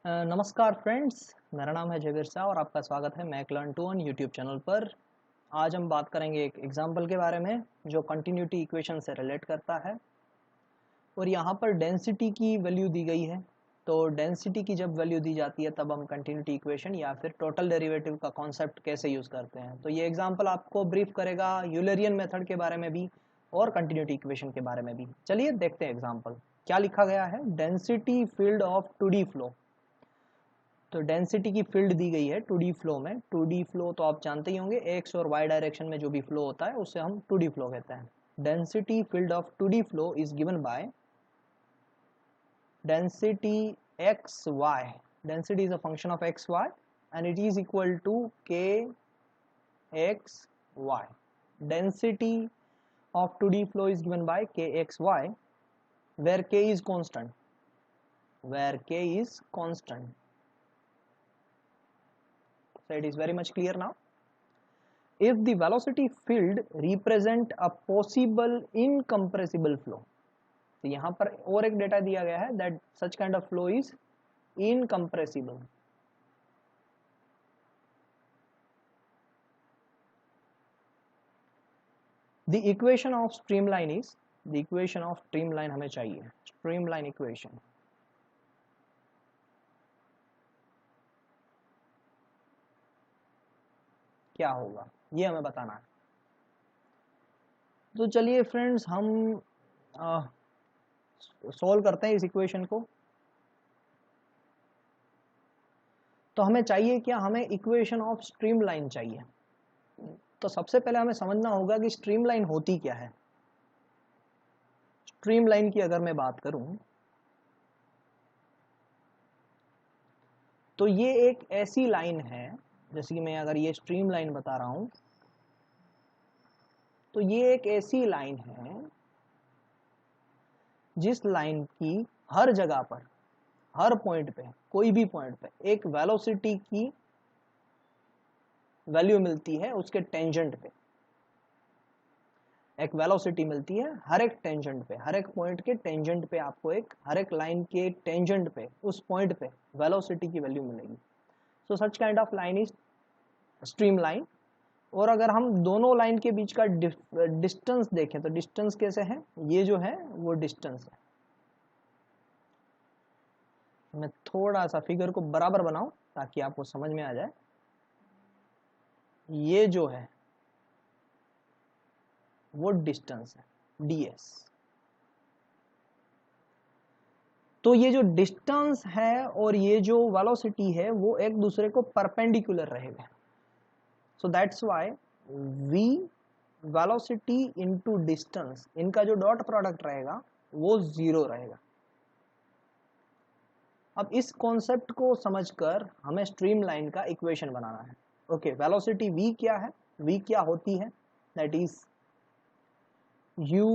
नमस्कार फ्रेंड्स, मेरा नाम है जयवीर शाह और आपका स्वागत है mech learn to on YouTube channel पर। आज हम बात करेंगे एक एग्जाम्पल के बारे में जो कंटिन्यूटी इक्वेशन से रिलेट करता है और यहाँ पर डेंसिटी की वैल्यू दी गई है। तो डेंसिटी की जब वैल्यू दी जाती है तब हम कंटिन्यूटी इक्वेशन या फिर टोटल डेरिवेटिव का कॉन्सेप्ट कैसे यूज़ करते हैं। तो ये एग्जाम्पल आपको ब्रीफ करेगा यूलरियन मेथड के बारे में भी और कंटिन्यूटी इक्वेशन के बारे में भी। चलिए देखते हैं एग्जाम्पल क्या लिखा गया है। Density field of 2D flow. तो डेंसिटी की फील्ड दी गई है 2D फ्लो में। 2D फ्लो तो आप जानते ही होंगे, एक्स और वाई डायरेक्शन में जो भी फ्लो होता है उसे हम 2D फ्लो कहते हैं। Density field of 2D flow is given by density x y. Density is a function of x y and it is equal to k x y. Density of 2D flow is given by kxy where k is constant, where k is constant. So it is very much clear now. If the velocity field represent a possible incompressible flow, तो यहाँ पर और एक data दिया गया है that such kind of flow is incompressible. The equation of streamline is, the equation of streamline हमें चाहिए, streamline equation. क्या होगा ये हमें बताना है। तो चलिए फ्रेंड्स हम सॉल्व करते हैं इस इक्वेशन को। तो हमें चाहिए क्या, हमें इक्वेशन ऑफ स्ट्रीमलाइन चाहिए। तो सबसे पहले हमें समझना होगा कि स्ट्रीमलाइन होती क्या है। स्ट्रीमलाइन की अगर मैं बात करूं तो ये एक ऐसी लाइन है, जैसे कि मैं अगर ये स्ट्रीमलाइन बता रहा हूं तो ये एक ऐसी लाइन है जिस लाइन की हर जगह पर, हर पॉइंट पे, कोई भी पॉइंट पे एक वेलोसिटी की वैल्यू मिलती है, उसके टेंजेंट पे एक वेलोसिटी मिलती है। हर एक टेंजेंट पे, हर एक पॉइंट के टेंजेंट पे आपको एक, हर एक लाइन के टेंजेंट पे, उस पॉइंट पे वेलोसिटी की वैल्यू मिलेगी। So such kind of line is stream line. और अगर हम दोनों लाइन के बीच का डिस्टेंस देखें तो डिस्टेंस कैसे है, ये जो है वो डिस्टेंस है। मैं थोड़ा सा फिगर को बराबर बनाऊं ताकि आपको समझ में आ जाए। ये जो है वो डिस्टेंस है, ds। तो ये जो डिस्टेंस है और ये जो वेलोसिटी है वो एक दूसरे को परपेंडिकुलर रहेगा। So that's why v velocity into distance, इनका जो डॉट प्रोडक्ट रहेगा वो 0 रहेगा। अब इस कॉन्सेप्ट को समझकर हमें स्ट्रीमलाइन का इक्वेशन बनाना है। ओके, वेलोसिटी v क्या है, v क्या होती है, that is u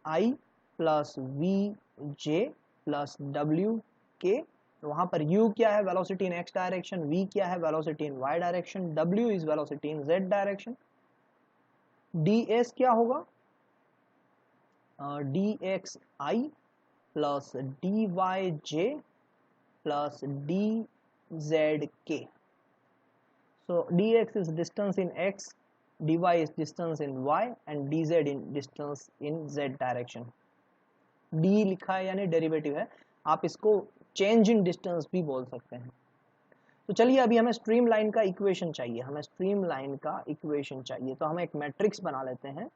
i plus v j plus w k। वहां पर u क्या है, वेलोसिटी इन x डायरेक्शन, v क्या है, velocity in y direction, w is velocity in z direction. ds क्या होगा, dxi plus dyj plus dzk। so dx is distance in x, dy is distance in y and dz in distance in z direction। d लिखा है यानी derivative है, आप इसको change in distance भी बोल सकते हैं। तो चलिए अभी हमें स्ट्रीम लाइन का इक्वेशन चाहिए, हमें स्ट्रीम लाइन का इक्वेशन चाहिए। तो हम एक मैट्रिक्स बना लेते हैं,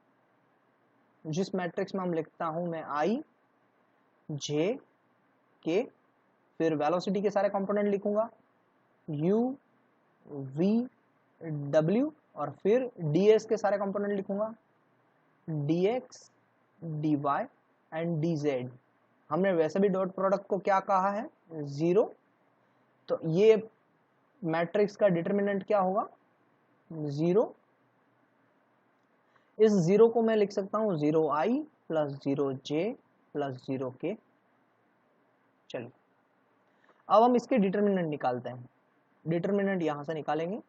जिस मैट्रिक्स में हम लिखता हूं मैं i j k, फिर वेलोसिटी के सारे कंपोनेंट लिखूंगा u v w और फिर ds के सारे कंपोनेंट लिखूंगा dx dy एंड dz। हमने वैसे भी डॉट प्रोडक्ट को क्या कहा है, 0। तो ये मैट्रिक्स का डिटरमिनेंट क्या होगा, 0। इस 0 को मैं लिख सकता हूं 0i plus 0j plus 0k। चलिए अब हम इसके डिटरमिनेंट निकालते हैं। डिटरमिनेंट यहां से निकालेंगे।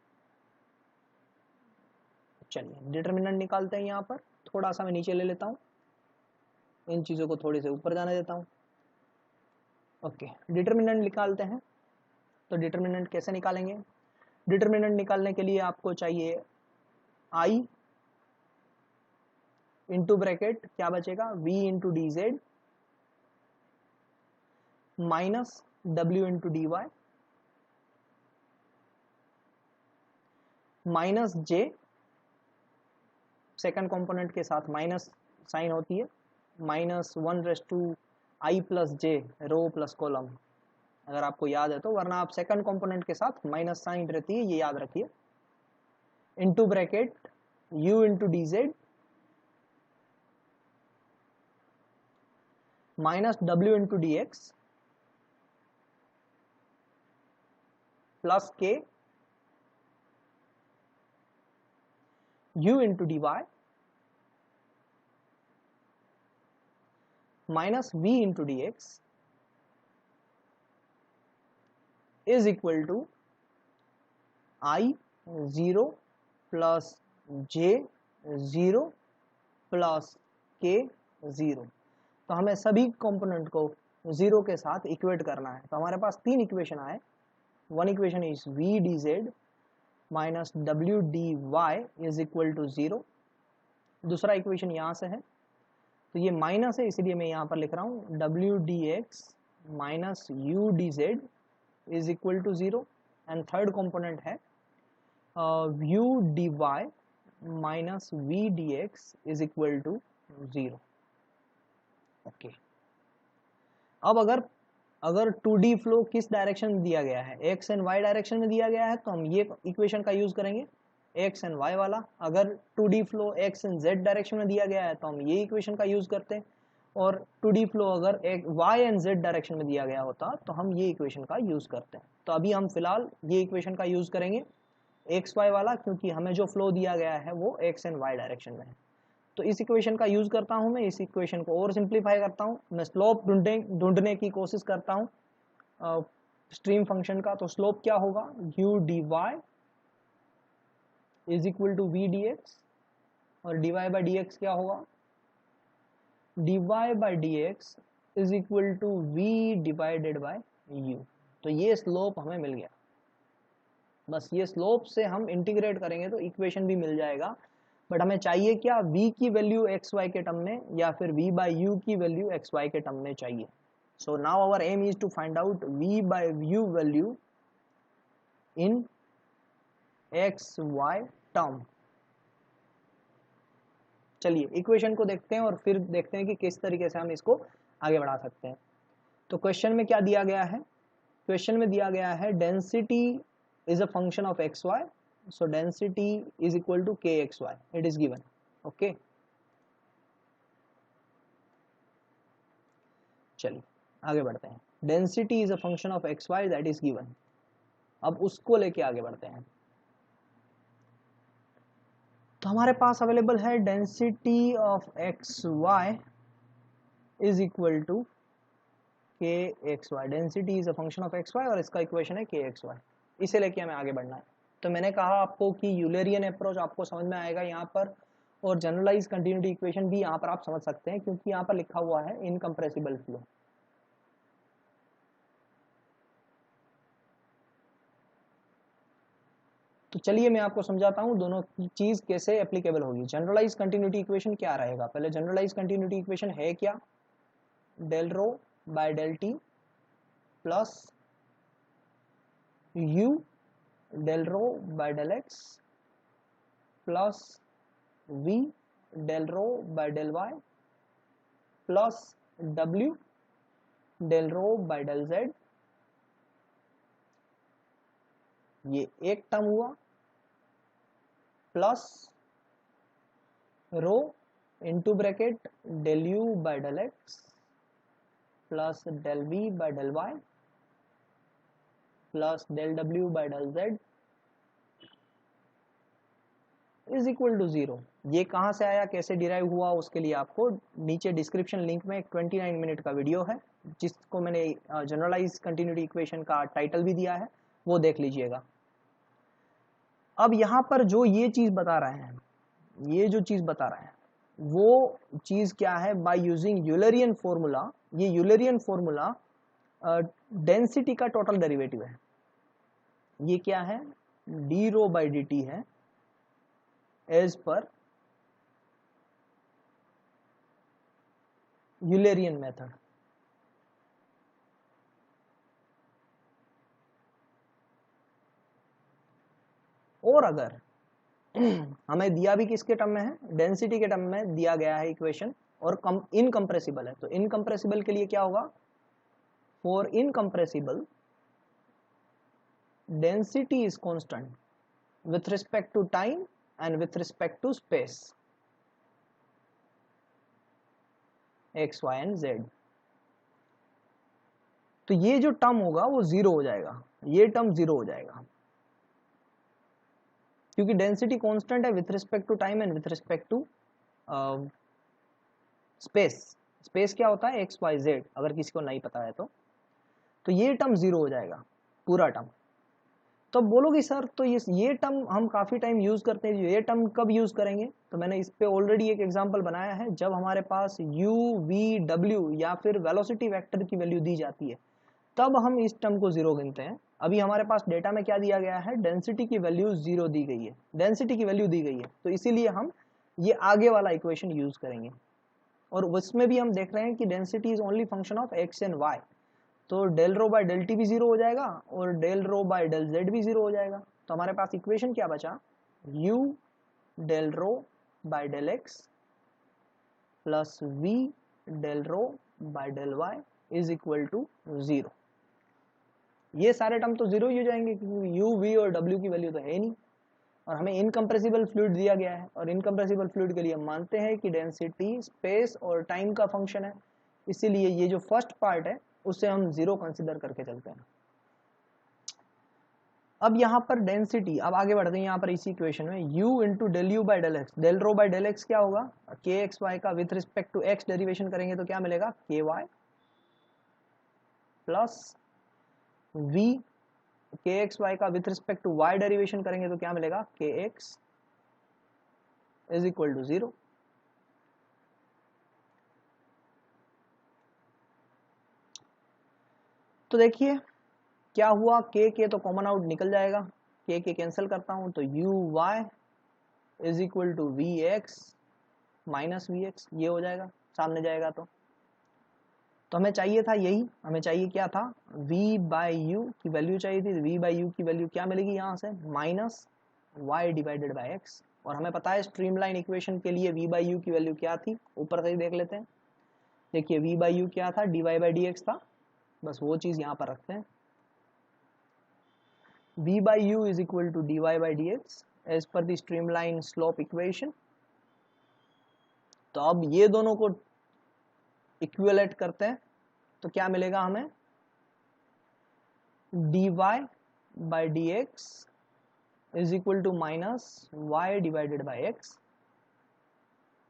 चलिए डिटरमिनेंट निकालते हैं। यहाँ पर थोड़ा सा मैं नीचे ले लेता हूँ, इन चीज़ों को थोड़े से ऊपर जाने देता हूँ। ओके, डिटरमिनेंट निकालते हैं। तो डिटर्मिनेंट कैसे निकालेंगे? डिटर्मिनेंट निकालने के लिए आपको चाहिए आई इंटू ब्रैकेट क्या बचेगा, v into d z minus w into d y minus j, second component के साथ माइनस साइन होती है, minus 1 i plus j row plus column, अगर आपको याद है तो, वरना आप सेकंड कंपोनेंट के साथ माइनस साइन रहती है, ये याद रखिए, into bracket u into d z minus w into d x plus k u into d y minus v into d x is equal to i 0 plus j 0 plus k 0। तो हमें सभी component को 0 के साथ equate करना है। तो हमारे पास तीन इक्वेशन आए, one equation is v d z minus w d y is equal to 0, दूसरा इक्वेशन यहाँ से है, तो ये माइनस है इसलिए मैं यहाँ पर लिख रहा हूँ w d x minus u d z is equal to 0, and third component है u d y minus v d x is equal to 0। Okay, अब अगर 2D फ्लो किस डायरेक्शन में दिया गया है, x एंड y डायरेक्शन में दिया गया है, तो हम ये इक्वेशन का यूज करेंगे x एंड y वाला। अगर 2D flow x and z direction में दिया गया है तो हम ये इक्वेशन का यूज करते हैं, और 2D फ्लो अगर y एंड z डायरेक्शन में दिया गया होता तो हम ये इक्वेशन का यूज करते हैं। तो अभी हम फिलहाल ये इक्वेशन का यूज करेंगे एक्स वाई वाला, क्योंकि हमें जो फ्लो दिया गया है वो एक्स एंड वाई डायरेक्शन में है। तो इस इक्वेशन का यूज करता हूं मैं, इस इक्वेशन को और सिंप्लीफाई करता हूं, मैं स्लोप ढूंढने की कोशिश करता हूं स्ट्रीम फंक्शन का। तो स्लोप क्या होगा, u d y is equal to v d x, और d y by d x क्या होगा, d y by d x is equal to v divided by u. तो ये स्लोप हमें मिल गया, बस ये स्लोप से हम इंटीग्रेट करेंगे तो इक्वेशन भी मिल जाएगा। बट हमें चाहिए क्या, v की वैल्यू एक्स वाई के टर्म में, या फिर v बाई यू की वैल्यू एक्स वाई के टर्म में चाहिए। So now our aim is to find out v by u value in x y term. चलिए इक्वेशन को देखते हैं और फिर देखते हैं कि किस तरीके से हम इसको आगे बढ़ा सकते हैं। तो क्वेश्चन में क्या दिया गया है, क्वेश्चन में दिया गया है density is a function of xy, so density is equal to kxy, it is given। okay, चलिए आगे बढ़ते हैं। density is a function of xy that is given, अब उसको लेके आगे बढ़ते हैं। तो हमारे पास अवेलेबल है density of xy is equal to kxy, density is a function of xy और इसका इक्वेशन है kxy, इसे लेके हमें आगे बढ़ना है। तो मैंने कहा आपको कि यूलरियन अप्रोच आपको समझ में आएगा यहाँ पर, और जनरलाइज कंटिन्यूटी इक्वेशन भी यहाँ पर आप समझ सकते हैं, क्योंकि यहाँ पर लिखा हुआ है इनकम्प्रेसिबल फ्लो। तो चलिए मैं आपको समझाता हूँ दोनों की चीज कैसे एप्लीकेबल होगी। जनरलाइज कंटिन्यूटी इक्वेशन क्या रहेगा, पहले जनरलाइज कंटिन्यूटी इक्वेशन है क्या, del rho by del t plus u del rho by del x plus v del rho by del y plus w del rho by del z, ये एक term हुआ, plus rho into bracket del u by del x plus del v by del y plus del w by del z is equal to 0। ये कहाँ से आया, कैसे derive हुआ, उसके लिए आपको नीचे डिस्क्रिप्शन लिंक में एक 29 मिनट का वीडियो है, जिसको मैंने जनरलाइज कंटिन्यूटी इक्वेशन का टाइटल भी दिया है, वो देख लीजिएगा। अब यहाँ पर जो ये चीज बता रहे हैं, ये जो चीज बता रहे हैं वो चीज क्या है, बाय यूजिंग यूलरियन फॉर्मूला। ये यूलरियन फॉर्मूला डेंसिटी का टोटल डेरिवेटिव है। ये क्या है, d rho by d t है एज पर यूलेरियन मेथड। और अगर हमें दिया भी किसके टर्म में है, डेंसिटी के टर्म में दिया गया है इक्वेशन, और इनकम्प्रेसिबल है, तो इनकम्प्रेसिबल के लिए क्या होगा, for incompressible density is constant with respect to time and with respect to space x y and z। तो ये जो टर्म होगा वो जीरो हो जाएगा, ये टर्म जीरो हो जाएगा, क्योंकि डेंसिटी कांस्टेंट है with respect to time and with respect to space. Space क्या होता है, एक्स वाई जेड, अगर किसी को नहीं पता है तो ये टर्म जीरो हो जाएगा पूरा टर्म। तो बोलोगे सर तो ये टर्म हम काफ़ी टाइम यूज़ करते हैं, ये टर्म कब यूज़ करेंगे, तो मैंने इस पे ऑलरेडी एक एग्जांपल बनाया है, जब हमारे पास u v w या फिर वेलोसिटी वेक्टर की वैल्यू दी जाती है तब हम इस टर्म को जीरो गिनते हैं। अभी हमारे पास डेटा में क्या दिया गया है, डेंसिटी की वैल्यू जीरो दी गई है, डेंसिटी की वैल्यू दी गई है, तो इसीलिए हम ये आगे वाला इक्वेशन यूज करेंगे। और उसमें भी हम देख रहे हैं कि density is only function of x and y, तो del rho by del t भी जीरो हो जाएगा और del rho by del z भी जीरो हो जाएगा। तो हमारे पास इक्वेशन क्या बचा, u del rho by del x plus v del rho by del y is equal to zero. ये सारे टर्म तो जीरो ही हो जाएंगे क्योंकि u v और w की वैल्यू तो है नहीं, और हमें इनकम्प्रेसिबल फ्लूइड दिया गया है, और इनकम्प्रेसिबल फ्लूइड के लिए हम मानते हैं कि डेंसिटी स्पेस और टाइम का फंक्शन है, इसीलिए ये जो फर्स्ट पार्ट है उसे हम जीरो कंसिडर करके चलते हैं। अब यहाँ पर डेंसिटी, अब आगे बढ़ते हैं यहाँ पर इसी इक्वेशन में, u into del u by del x, del rho by del x क्या होगा, के एक्स वाई का with respect to x derivation करेंगे तो क्या मिलेगा, k y plus v, k x y का with respect to y derivation करेंगे तो क्या मिलेगा, k x is equal to zero. तो देखिए क्या हुआ, के तो कॉमन आउट निकल जाएगा, के कैंसिल करता हूं तो u y is equal to v x minus v x, ये हो जाएगा सामने जाएगा तो हमें चाहिए था यही, हमें चाहिए क्या था, v बाई यू की वैल्यू चाहिए थी, v बाई यू की वैल्यू क्या मिलेगी यहाँ से, minus y divided by x, और हमें पता है स्ट्रीमलाइन इक्वेशन के लिए v बाई यू की वैल्यू क्या थी, ऊपर से ही देख लेते हैं। देखिए v बाई यू क्या था, dy बाई डी एक्स था, बस वो चीज़ यहाँ पर रखते हैं, v by u is equal to dy by dx as per the streamline slope equation। तो अब ये दोनों को इक्विवेलेंट करते हैं तो क्या मिलेगा हमें, dy by dx is equal to minus y divided by x,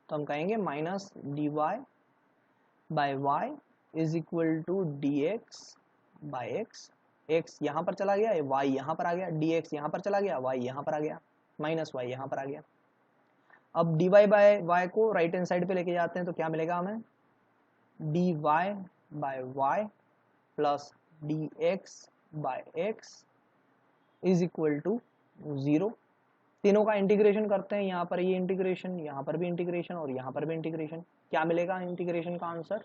तो हम कहेंगे minus dy by y is equal to dx by x, x यहाँ पर चला गया, y यहाँ पर आ गया, dx यहाँ पर चला गया, y यहाँ पर आ गया, माइनस y यहाँ पर आ गया। अब dy बाय y को राइट हैंड साइड पे लेके जाते हैं तो क्या मिलेगा हमें, dy by y plus dx by x is equal to zero. तीनों का इंटीग्रेशन करते हैं, यहाँ पर ये इंटीग्रेशन, यहाँ पर भी इंटीग्रेशन और यहाँ पर भी इंटीग्रेशन, क्या मिलेगा इंटीग्रेशन का आंसर,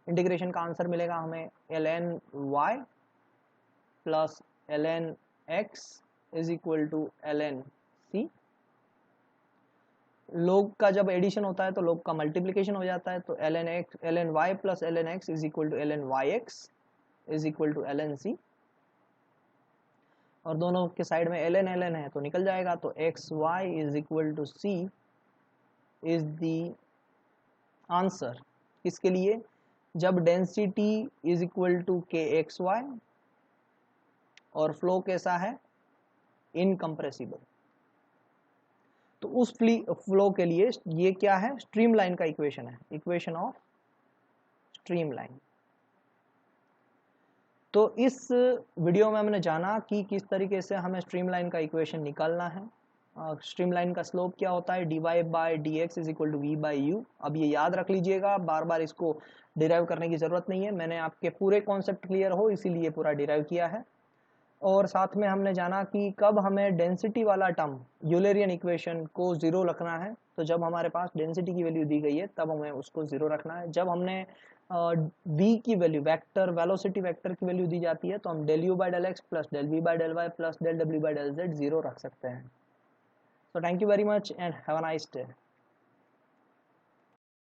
इंटीग्रेशन का आंसर मिलेगा हमें ln y plus ln x is equal to ln c। लोग का जब एडिशन होता है तो लोग का मल्टीप्लिकेशन हो जाता है, तो ln y plus ln x is equal to ln yx is equal to ln c, और दोनों के साइड में ln है तो निकल जाएगा, तो xy is equal to c is the answer किसके लिए, जब density is equal to k x y और फ्लो कैसा है, इनकम्प्रेसिबल। तो उस फ्लो के लिए ये क्या है, स्ट्रीमलाइन का इक्वेशन है, इक्वेशन ऑफ स्ट्रीमलाइन। तो इस वीडियो में हमने जाना कि किस तरीके से हमें स्ट्रीमलाइन का इक्वेशन निकालना है, स्ट्रीमलाइन का स्लोप क्या होता है, dy by d x is equal to v by u. अब ये याद रख लीजिएगा, बार बार इसको डिराइव करने की जरूरत नहीं है, मैंने आपके पूरे कॉन्सेप्ट क्लियर हो इसीलिए पूरा डिराइव किया है। और साथ में हमने जाना कि कब हमें डेंसिटी वाला टर्म यूलरियन इक्वेशन को 0 रखना है। तो जब हमारे पास डेंसिटी की वैल्यू दी गई है तब हमें उसको 0 रखना है। जब हमने v की वैल्यू वेक्टर वेलोसिटी वेक्टर की वैल्यू दी जाती है तो हम del u by del x plus del v by del y plus del w by del z 0 रख सकते हैं। So thank you very much and have a nice day.